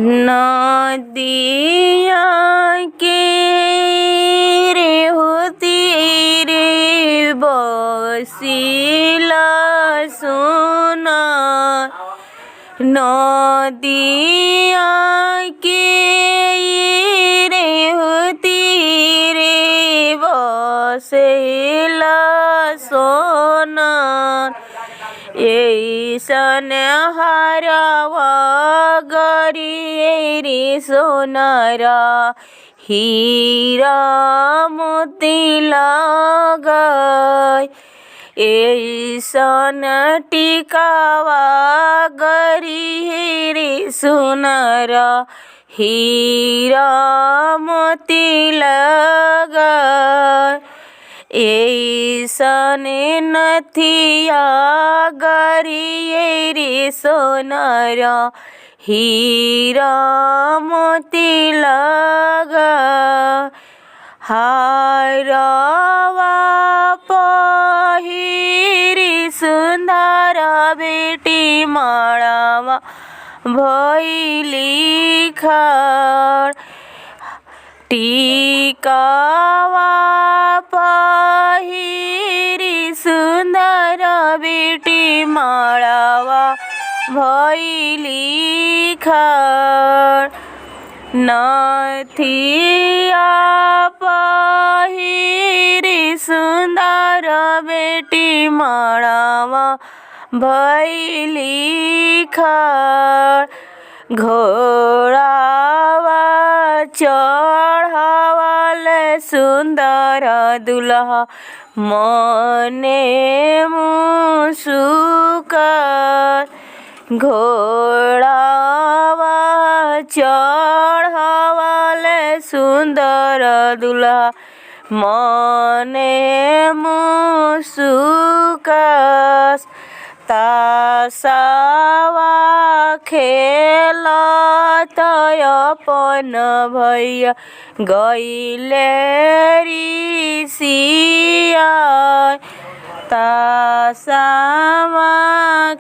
नदिया के रे होती रे बसिला सोना नदिया के रे होती रे बसिला सोना ऐसन हरवा गरी रे सोनारा हीरा मोती लगाय ऐसन टिकावा गरी रे सोनारा हीरा मोती लगाय ऐसन नथिया गरी रे सोनारा हीरा मोती लगाय हारवा पहिरी सुंदर बेटी माळावा भइली खड़ टिकावा पहिरी सुंदर बेटी माळावा भइली खड़ नथिया पहिरी सुंदर बेटी माळावा भइली खड़ घोड़ावा चढ़ावल सुंदर दुल्हा मने मुसुकत घोड़ावा चढ़ावल सुंदर दुल्हा मने मुसुकत तासावा खेलत अपन भैया गइले ऋषिया तासावा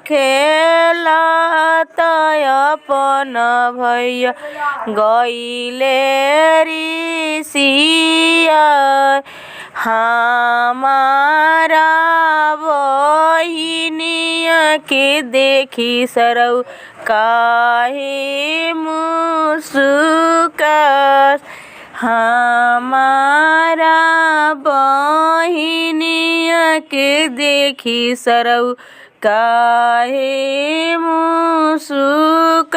खेलत अपन भैया गइले ऋषिया हमारा बहिनिया के देखी सरौ काहे मुसुकत हमारा बहिनिया के देखी सरौ काहे मुसुकत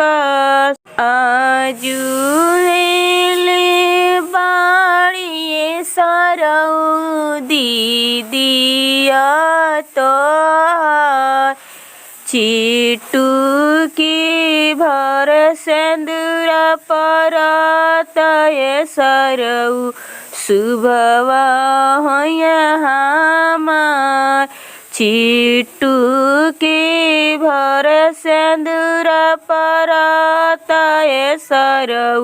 आजुले बाड़िए सरौ दीदिया तोहार चिटुकी भर सिंदूर परत सरौ शुभवा होय हमार चिटुकी भर सिंदूर परत सरौ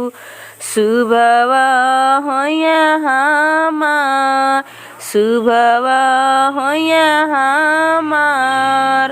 शुभवा होय हमार शुभवा होय हमार।